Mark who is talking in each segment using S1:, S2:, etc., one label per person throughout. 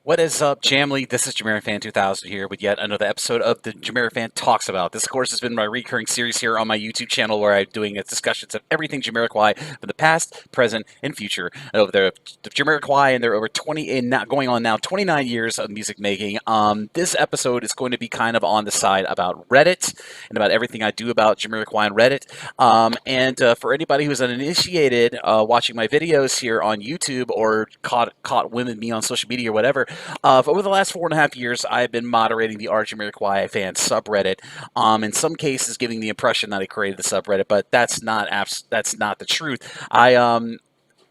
S1: What is up, Jamily? This is JamiroFan 2000 here with yet another episode of the JamiroFan Talks About. This, of course, has been my recurring series here on my YouTube channel where I'm doing discussions of everything Jamiroquai from the past, present, and future. Over there, the Jamiroquai and their over 20 and not going on now 29 years of music making. This episode is going to be kind of on the side about Reddit and about everything I do about Jamiroquai and Reddit. For anybody who's uninitiated watching my videos here on YouTube or caught wind of me on social media or whatever. Over the last 4.5 years, I've been moderating the Jamiroquai Fan Subreddit. In some cases, giving the impression that I created the subreddit, but that's not the truth. I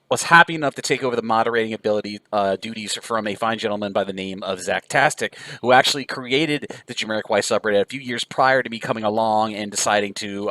S1: was happy enough to take over the moderating ability duties from a fine gentleman by the name of Zach Tastic, who actually created the Jamiroquai subreddit a few years prior to me coming along and deciding to,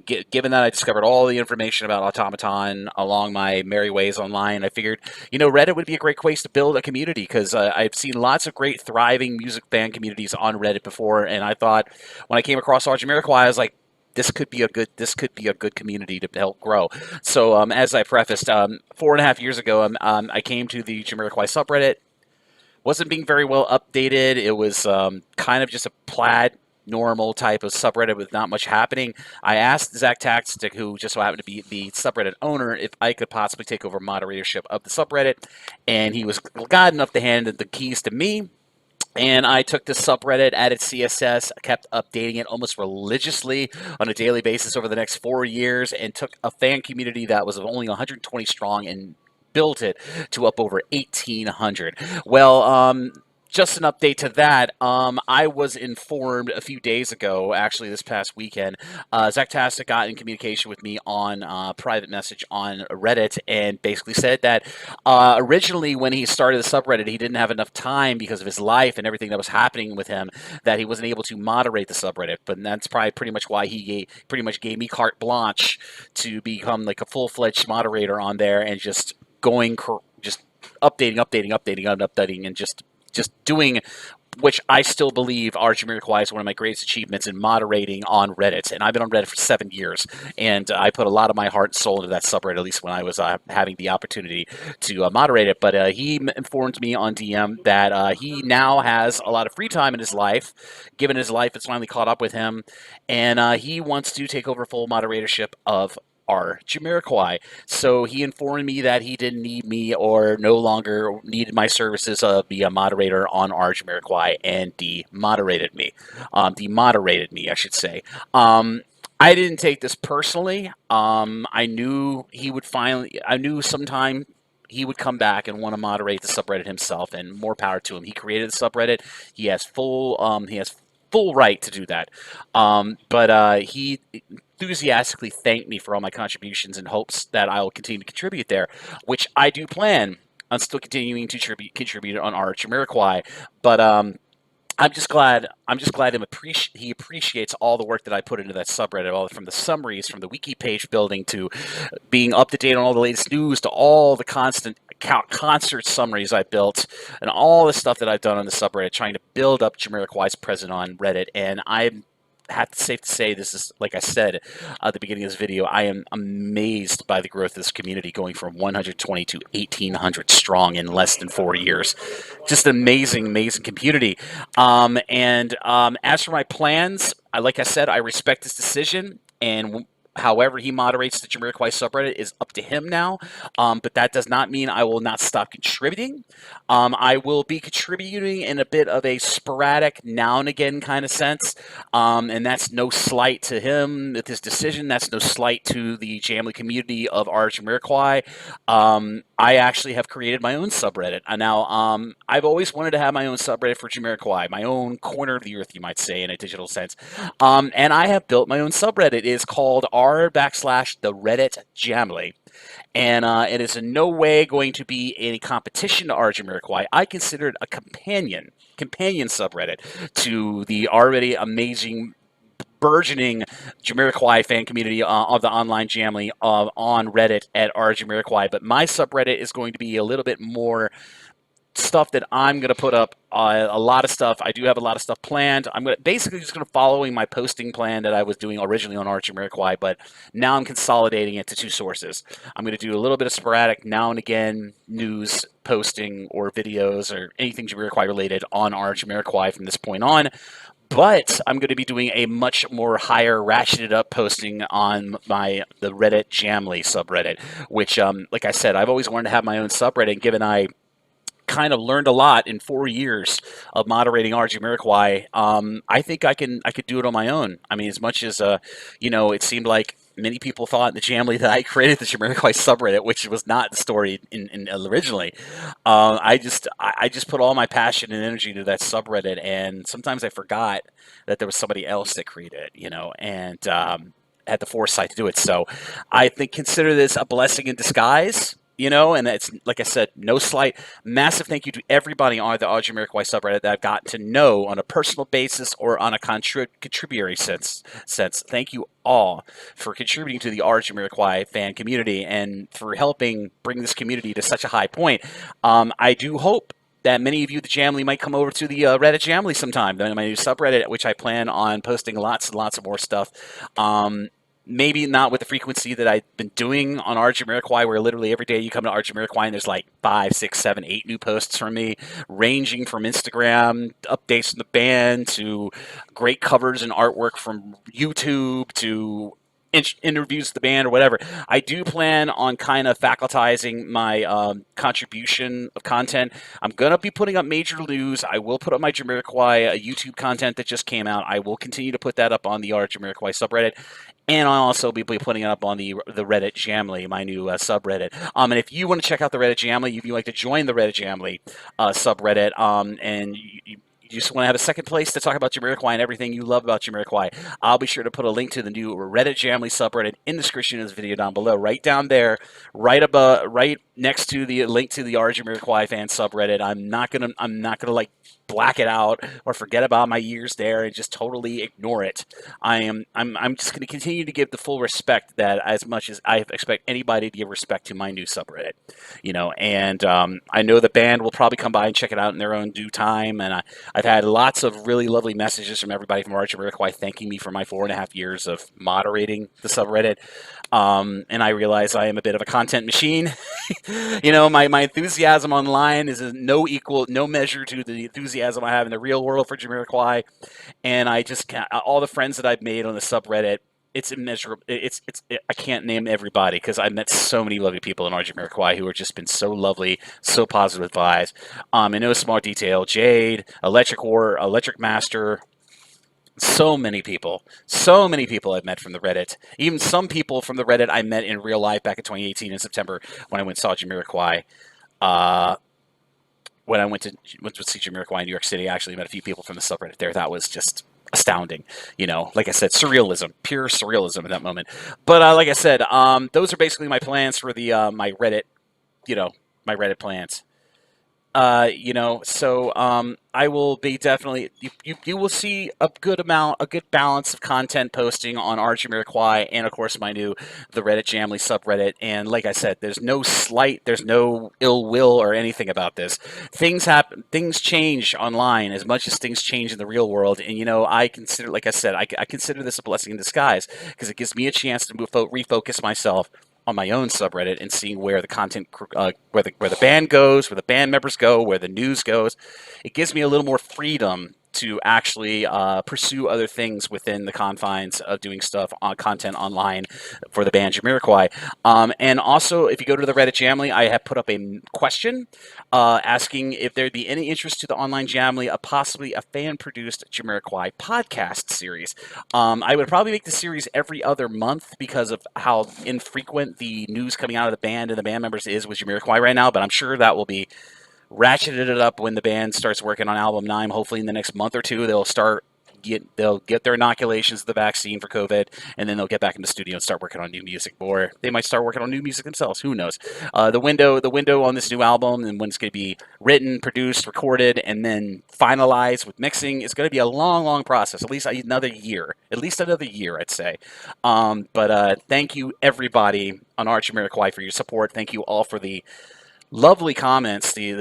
S1: given that I discovered all the information about Automaton along my merry ways online, I figured, Reddit would be a great place to build a community because I've seen lots of great thriving music fan communities on Reddit before, and I thought when I came across Jamiroquai, I was like, this could be a good community to help grow. So as I prefaced, 4.5 years ago, I came to the Jamiroquai subreddit. Wasn't being very well updated. It was kind of just a plaid normal type of subreddit with not much happening. I asked Zach Tastic, who just so happened to be the subreddit owner, if I could possibly take over moderatorship of the subreddit, and he was glad enough to hand the keys to me. And I took the subreddit, added CSS, kept updating it almost religiously on a daily basis over the next 4 years, and took a fan community that was only 120 strong and built it to up over 1,800. Well, just an update to that. I was informed a few days ago, actually this past weekend, Zach Tastic got in communication with me on private message on Reddit and basically said that originally when he started the subreddit, he didn't have enough time because of his life and everything that was happening with him that he wasn't able to moderate the subreddit. But that's probably pretty much why he pretty much gave me carte blanche to become like a full-fledged moderator on there and just just updating, and just doing, which I still believe Jamiroquai is one of my greatest achievements in moderating on Reddit. And I've been on Reddit for 7 years, and I put a lot of my heart and soul into that subreddit, at least when I was having the opportunity to moderate it. But he informed me on DM that he now has a lot of free time in his life, given his life has finally caught up with him, and he wants to take over full moderatorship of Jamiroquai. So he informed me that he didn't need me or no longer needed my services to be a moderator on Jamiroquai, and demodderated me, I should say. I didn't take this personally. I knew sometime he would come back and want to moderate the subreddit himself, and more power to him. He created the subreddit. He has full right to do that. But he enthusiastically thanked me for all my contributions and hopes that I will continue to contribute there, which I do plan on still continuing to contribute on Jamiroquai. But he appreciates all the work that I put into that subreddit, all from the summaries, from the wiki page building to being up to date on all the latest news, to all the constant concert summaries I built, and all the stuff that I've done on the subreddit, trying to build up Jamiroquai's presence on Reddit. And I'm safe to say, this is, like I said at the beginning of this video, I am amazed by the growth of this community, going from 120 to 1,800 strong in less than 4 years. Just an amazing community. As for my plans, like I said, I respect his decision, and however he moderates the Jamiroquai subreddit is up to him now, but that does not mean I will not stop contributing. I will be contributing in a bit of a sporadic, now and again kind of sense, and that's no slight to him with his decision. That's no slight to the Jamily community of Jamiroquai. I actually have created my own subreddit. Now, I've always wanted to have my own subreddit for Jamiroquai, my own corner of the earth, you might say, in a digital sense. And I have built my own subreddit. It is called r/TheRedditJamily. And it is in no way going to be any competition to Jamiroquai. I consider it a companion subreddit to the already amazing, burgeoning Jamiroquai fan community of the online Jamily on Reddit at Jamiroquai. But my subreddit is going to be a little bit more stuff that I'm going to put up. A lot of stuff. I do have a lot of stuff planned. I'm going to basically just going to following my posting plan that I was doing originally on Jamiroquai, but now I'm consolidating it to two sources. I'm going to do a little bit of sporadic now and again news posting or videos or anything Jamiroquai related on Jamiroquai from this point on. But I'm going to be doing a much more higher ratcheted up posting on the TheRedditJamily subreddit, which, like I said, I've always wanted to have my own subreddit. Given I kind of learned a lot in 4 years of moderating Jamiroquai, I think I could do it on my own. I mean, as much as it seemed like many people thought in the Jamily that I created the Jamiroquai subreddit, which was not the story in originally. I just put all my passion and energy into that subreddit, and sometimes I forgot that there was somebody else that created it, and had the foresight to do it. So I think consider this a blessing in disguise. And it's like I said, no slight. Massive thank you to everybody on the Jamiroquai subreddit that I've gotten to know on a personal basis or on a contributory sense. Thank you all for contributing to the Jamiroquai fan community and for helping bring this community to such a high point. I do hope that many of you, the Jamily, might come over to the TheRedditJamily sometime, my new subreddit, which I plan on posting lots and lots of more stuff. Maybe not with the frequency that I've been doing on Jamiroquai, where literally every day you come to Jamiroquai and there's like 5, 6, 7, 8 new posts from me, ranging from Instagram updates from the band to great covers and artwork from YouTube to interviews with the band or whatever. I do plan on kind of facultizing my contribution of content. I'm going to be putting up major news. I will put up my Jamiroquai YouTube content that just came out. I will continue to put that up on the Jamiroquai subreddit. And I'll also be putting it up on the TheRedditJamily, my new subreddit. And if you want to check out the TheRedditJamily, if you'd like to join the TheRedditJamily subreddit, and you just want to have a second place to talk about Jamiroquai and everything you love about Jamiroquai, I'll be sure to put a link to the new TheRedditJamily subreddit in the description of this video down below, right down there, right above, right next to the link to the Jamiroquai Fan Subreddit. I'm not gonna like black it out or forget about my years there and just totally ignore it. I'm just going to continue to give the full respect that as much as I expect anybody to give respect to my new subreddit, and I know the band will probably come by and check it out in their own due time. And I've had lots of really lovely messages from everybody from Jamiroquai thanking me for my 4.5 years of moderating the subreddit. And I realize I am a bit of a content machine. My enthusiasm online is no measure to the enthusiasm I have in the real world for Jamiroquai. And I just can't, all the friends that I've made on the subreddit, it's immeasurable. I can't name everybody because I've met so many lovely people in Jamiroquai who have just been so lovely, so positive vibes. In no small detail, Jade, Electric War, Electric Master, so many people I've met from the Reddit. Even some people from the Reddit I met in real life back in 2018 in September when I went and saw Jamiroquai. When I went to see Jamiroquai in New York City, I actually met a few people from the subreddit there. That was just astounding. Like I said, surrealism, pure surrealism at that moment. But like I said, those are basically my plans for the my Reddit, my Reddit plans. So I will be definitely, you will see a good balance of content posting on Jamiroquai and of course my new TheRedditJamily subreddit. And like I said, there's no ill will or anything about this. Things happen, things change online as much as things change in the real world. And I consider, like I said, I consider this a blessing in disguise because it gives me a chance to refocus myself on my own subreddit and seeing where the content, where the band goes, where the band members go, where the news goes. It gives me a little more freedom to actually pursue other things within the confines of doing stuff on content online for the band Jamiroquai. And also, if you go to the TheRedditJamily, I have put up a question asking if there'd be any interest to the online Jamily, possibly a fan-produced Jamiroquai podcast series. I would probably make the series every other month because of how infrequent the news coming out of the band and the band members is with Jamiroquai right now, but I'm sure that will be ratcheted it up when the band starts working on album 9. Hopefully in the next month or two they'll get their inoculations of the vaccine for COVID, and then they'll get back in the studio and start working on new music, or they might start working on new music themselves. Who knows? The window on this new album and when it's going to be written, produced, recorded, and then finalized with mixing is going to be a long process. At least another year, I'd say. But thank you everybody on Jamiroquai for your support. Thank you all for the lovely comments, the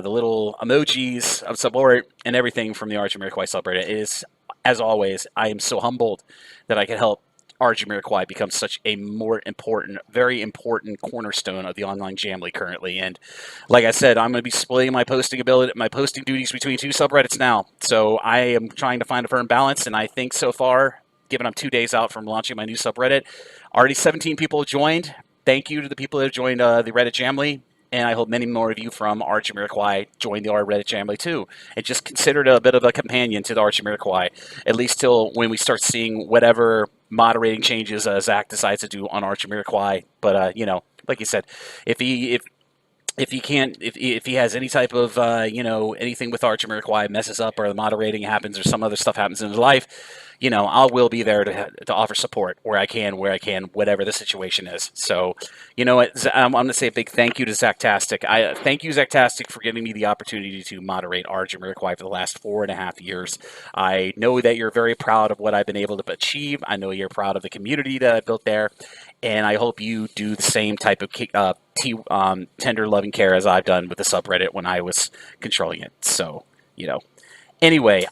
S1: little emojis of support and everything from the Jamiroquai subreddit. It is, as always, I am so humbled that I can help Jamiroquai become such a more important, very important cornerstone of the online Jamily currently. And like I said, I'm going to be splitting my posting ability, my posting duties between two subreddits now. So I am trying to find a firm balance, and I think so far, given I'm 2 days out from launching my new subreddit, already 17 people have joined. Thank you to the people that have joined the TheRedditJamily, and I hope many more of you from Jamiroquai join the TheRedditJamily too, and just consider it a bit of a companion to the Jamiroquai, at least till when we start seeing whatever moderating changes Zach decides to do on Jamiroquai. But like you said, if he if he can't, if he has any type of anything with Jamiroquai messes up, or the moderating happens, or some other stuff happens in his life, I will be there to offer support where I can, whatever the situation is. So, you know what, I'm going to say a big thank you to Zactastic. I thank you, Zactastic, for giving me the opportunity to moderate Jamiroquai for the last 4.5 years. I know that you're very proud of what I've been able to achieve. I know you're proud of the community that I built there, and I hope you do the same type of tender loving care as I've done with the subreddit when I was controlling it. So, anyway,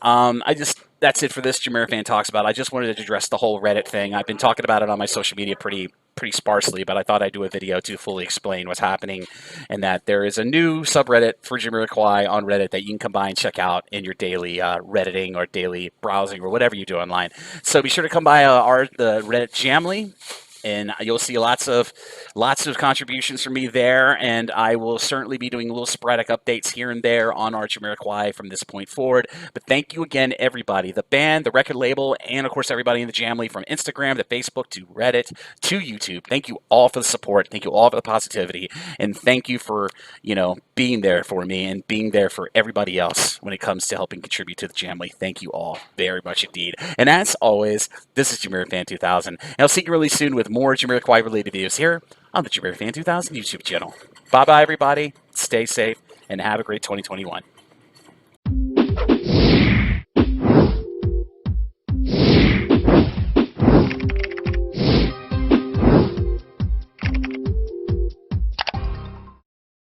S1: that's it for this JamiroFan Talks About. I just wanted to address the whole Reddit thing. I've been talking about it on my social media pretty sparsely, but I thought I'd do a video to fully explain what's happening, and that there is a new subreddit for Jamiroquai on Reddit that you can come by and check out in your daily Redditing or daily browsing or whatever you do online. So be sure to come by the RedditJamily, and you'll see lots of contributions from me there, and I will certainly be doing little sporadic updates here and there on Jamiroquai from this point forward. But thank you again, everybody, the band, the record label, and of course everybody in the Jamily, from Instagram to Facebook to Reddit to YouTube. Thank you all for the support. Thank you all for the positivity, and thank you for being there for me and being there for everybody else when it comes to helping contribute to the Jamily. Thank you all very much indeed. And as always, this is JamiroFan 2000, and I'll see you really soon with more Jamiroquai related videos here on the JamiroFan 2000 YouTube channel. Bye bye, everybody. Stay safe and have a great 2021.